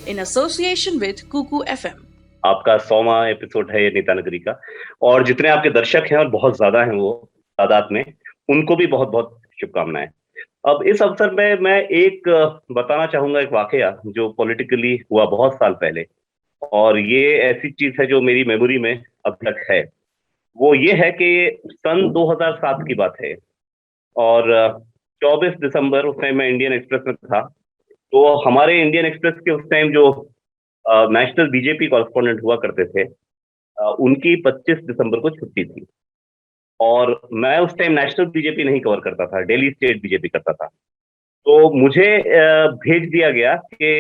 in association with Kuku FM. आपका 100वां episode है ये नेता नगरी का, और जितने आपके दर्शक हैं और बहुत ज्यादा हैं वो तादाद में, उनको भी बहुत बहुत शुभकामनाएं। अब इस अवसर में मैं एक बताना चाहूंगा एक वाकया जो पॉलिटिकली हुआ बहुत साल पहले, और ये ऐसी चीज है जो मेरी मेमोरी में अब तक है। वो ये है कि सन 2007 की बात है, और 24 दिसंबर उस टाइम मैं इंडियन एक्सप्रेस में था। तो हमारे इंडियन एक्सप्रेस के उस टाइम जो नेशनल बीजेपी कॉरेस्पॉन्डेंट हुआ करते थे, उनकी 25 दिसंबर को छुट्टी थी। और मैं उस टाइम नेशनल बीजेपी नहीं कवर करता था, दिल्ली स्टेट बीजेपी करता था। तो मुझे भेज दिया गया कि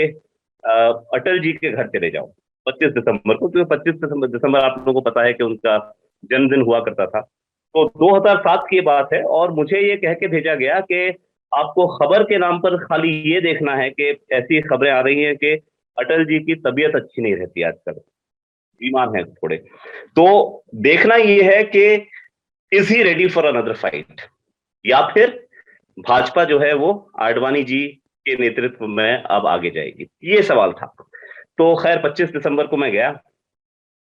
अटल जी के घर चले जाओ 25 दिसंबर को, क्योंकि 25 दिसंबर आप लोगों को पता है कि उनका जन्मदिन हुआ करता था। तो 2007 की बात है, और मुझे ये कह के भेजा गया कि आपको खबर के नाम पर खाली ये देखना है कि ऐसी खबरें आ रही हैं कि अटल जी की तबीयत अच्छी नहीं रहती आजकल, बीमार हैं थोड़े। तो देखना ये है कि is he ready for another fight, या फिर भाजपा जो है वो आडवाणी जी के नेतृत्व में अब आगे जाएगी, ये सवाल था। तो खैर 25 दिसंबर को मैं गया,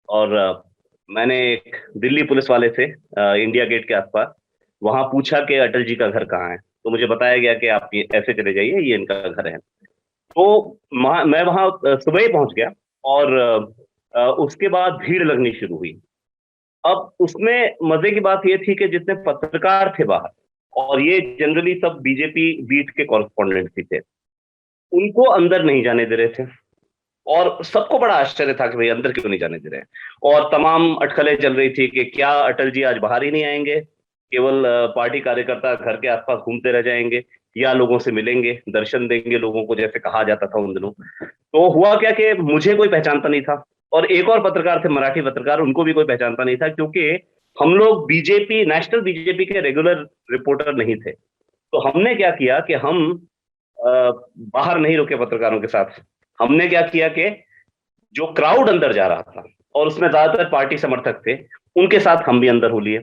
और मैंने एक दिल्ली पुलिस वाले से इंडिया गेट के आसपास वहां पूछा कि अटल जी का घर कहाँ है। तो मुझे बताया गया कि आप ये ऐसे चले जाइए, ये इनका घर है। तो मैं वहां सुबह ही पहुंच गया, और उसके बाद भीड़ लगनी शुरू हुई। अब उसमें मजे की बात ये थी कि जितने पत्रकार थे बाहर, और ये जनरली सब बीजेपी बीट के कॉरेस्पॉन्डेंट भी थे, उनको अंदर नहीं जाने दे रहे थे। और सबको बड़ा आश्चर्य था कि भाई अंदर क्यों नहीं जाने दे रहे हैं। और तमाम अटकलें चल रही थी कि क्या अटल जी आज बाहर ही नहीं आएंगे, केवल पार्टी कार्यकर्ता घर के आसपास घूमते रह जाएंगे, या लोगों से मिलेंगे, दर्शन देंगे लोगों को, जैसे कहा जाता था उन दिनों। तो हुआ क्या कि मुझे कोई पहचानता नहीं था, और एक और पत्रकार थे, मराठी पत्रकार, उनको भी कोई पहचानता नहीं था, क्योंकि हम लोग बीजेपी, नेशनल बीजेपी के रेगुलर रिपोर्टर नहीं थे। तो हमने क्या किया कि हम बाहर नहीं रुके पत्रकारों के साथ। हमने क्या किया कि जो क्राउड अंदर जा रहा था, और उसमें ज्यादातर पार्टी समर्थक थे, उनके साथ हम भी अंदर हो लिए।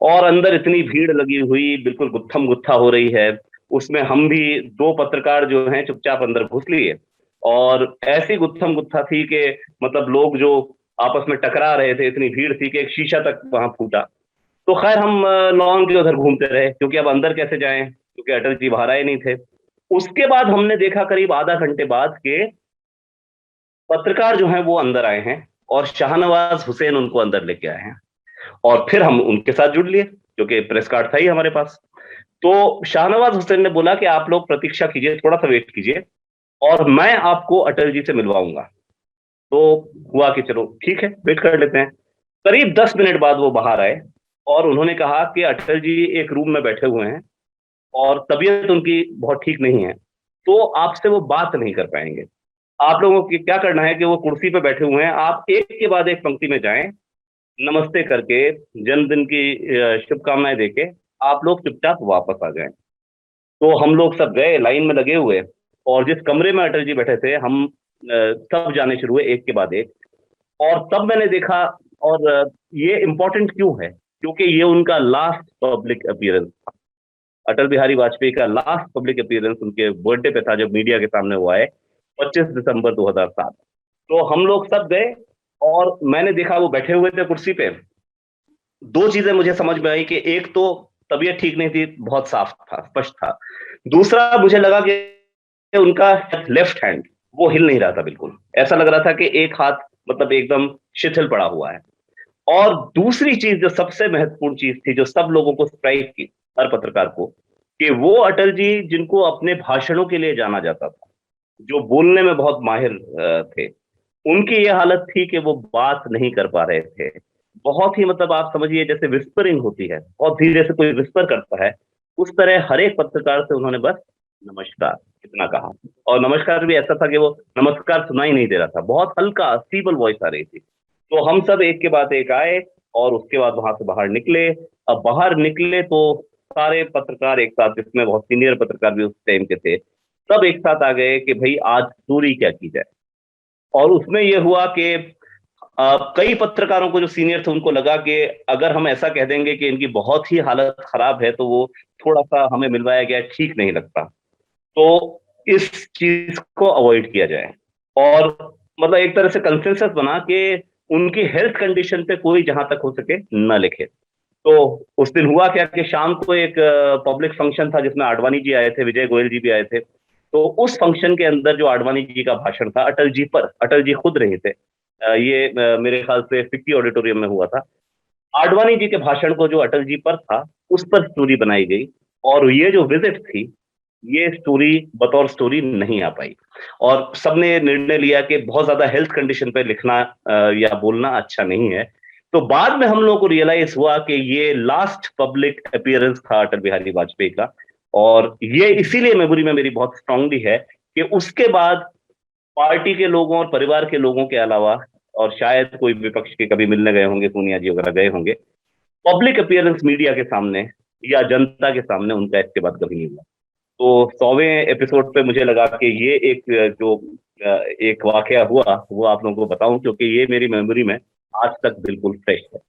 और अंदर इतनी भीड़ लगी हुई, बिल्कुल गुत्थम गुत्था हो रही है, उसमें हम भी दो पत्रकार जो हैं चुपचाप अंदर घुस लिए। और ऐसी गुत्थम गुत्था थी कि मतलब लोग जो आपस में टकरा रहे थे, इतनी भीड़ थी कि एक शीशा तक वहां फूटा। तो खैर हम लॉन के उधर घूमते रहे, क्योंकि अब अंदर कैसे जाएं, क्योंकि अटल जी बाहर आए नहीं थे। उसके बाद हमने देखा करीब आधा घंटे बाद के पत्रकार जो हैं वो अंदर आए हैं, और शाहनवाज हुसैन उनको अंदर लेके आए हैं। और फिर हम उनके साथ जुड़ लिए, क्योंकि प्रेस कार्ड था ही हमारे पास। तो शाहनवाज हुसैन ने बोला कि आप लोग प्रतीक्षा कीजिए, थोड़ा सा वेट कीजिए, और मैं आपको अटल जी से मिलवाऊंगा। तो हुआ कि चलो ठीक है, वेट कर लेते हैं। करीब 10 मिनट बाद वो बाहर आए, और उन्होंने कहा कि अटल जी एक रूम में बैठे हुए हैं, और तबीयत उनकी बहुत ठीक नहीं है, तो आपसे वो बात नहीं कर पाएंगे। आप लोगों की क्या करना है कि वो कुर्सी पे बैठे हुए हैं, आप एक के बाद एक पंक्ति में जाएं, नमस्ते करके, जन्मदिन की शुभकामनाएं देके आप लोग चुपचाप वापस आ जाएं। तो हम लोग सब गए, लाइन में लगे हुए, और जिस कमरे में अटल जी बैठे थे, हम सब जाने शुरू हुए एक के बाद एक। और तब मैंने देखा, और ये इंपॉर्टेंट क्यों है, क्योंकि ये उनका लास्ट पब्लिक अपीयरेंस था। अटल बिहारी वाजपेयी का लास्ट पब्लिक अपीयरेंस उनके बर्थडे पे था, जब मीडिया के सामने हुआ है, 25 दिसंबर 2007। तो हम लोग सब गए, और मैंने देखा वो बैठे हुए थे कुर्सी पे। दो चीजें मुझे समझ में आई कि एक तो तबीयत ठीक नहीं थी, बहुत साफ था, स्पष्ट था। दूसरा मुझे लगा कि उनका लेफ्ट हैंड वो हिल नहीं रहा था, बिल्कुल ऐसा लग रहा था कि एक हाथ मतलब एकदम शिथिल पड़ा हुआ है। और दूसरी चीज जो सबसे महत्वपूर्ण चीज थी, जो सब लोगों को स्ट्राइक की, हर पत्रकार को, कि वो अटल जी जिनको अपने भाषणों के लिए जाना जाता था, जो बोलने में बहुत माहिर थे, उनकी ये हालत थी कि वो बात नहीं कर पा रहे थे। बहुत ही मतलब आप समझिए जैसे विस्परिंग होती है, बहुत धीरे से कोई विस्पर करता है, उस तरह हर एक पत्रकार से उन्होंने बस नमस्कार इतना कहा। और नमस्कार भी ऐसा था कि वो नमस्कार सुनाई नहीं दे रहा था, बहुत हल्का फीबल वॉइस आ रही थी। तो हम सब एक के बाद एक आए, और उसके बाद वहां से बाहर निकले। अब बाहर निकले तो सारे पत्रकार एक साथ, जिसमें बहुत सीनियर पत्रकार भी उस टाइम के थे, सब एक साथ आ गए कि भाई आज दूरी क्या की जाए। और उसमें यह हुआ कि कई पत्रकारों को जो सीनियर थे उनको लगा कि अगर हम ऐसा कह देंगे कि इनकी बहुत ही हालत खराब है, तो वो थोड़ा सा हमें मिलवाया गया ठीक नहीं लगता। तो इस चीज को अवॉइड किया जाए। और मतलब एक तरह से कंसेंसस बना के उनकी हेल्थ कंडीशन पे कोई जहां तक हो सके न लिखे। तो उस दिन हुआ क्या कि शाम को एक पब्लिक फंक्शन था जिसमें आडवाणी जी आए थे, विजय गोयल जी भी आए थे। तो उस फंक्शन के अंदर जो आडवाणी जी का भाषण था अटल जी पर, अटल जी खुद रहे थे। ये मेरे ख्याल से फिक्की ऑडिटोरियम में हुआ था। आडवाणी जी के भाषण को जो अटल जी पर था उस पर स्टोरी बनाई गई, और ये जो विजिट थी, ये स्टोरी बतौर स्टोरी नहीं आ पाई। और सबने निर्णय लिया कि बहुत ज्यादा हेल्थ कंडीशन पे लिखना या बोलना अच्छा नहीं है। तो बाद में हम लोगों को रियलाइज हुआ कि ये लास्ट पब्लिक अपीयरेंस था अटल बिहारी वाजपेयी का, और ये इसीलिए मेमोरी में मेरी बहुत स्ट्रांगली है कि उसके बाद पार्टी के लोगों और परिवार के लोगों के अलावा, और शायद कोई विपक्ष के कभी मिलने गए होंगे, सोनिया जी वगैरह गए होंगे, पब्लिक अपीयरेंस मीडिया के सामने या जनता के सामने उनका इसके बाद कभी नहीं हुआ। तो 100वें एपिसोड पे मुझे लगा कि ये एक जो एक वाकया हुआ वो आप लोगों को बताऊं, क्योंकि ये मेरी मेमोरी में आज तक बिल्कुल फ्रेश है।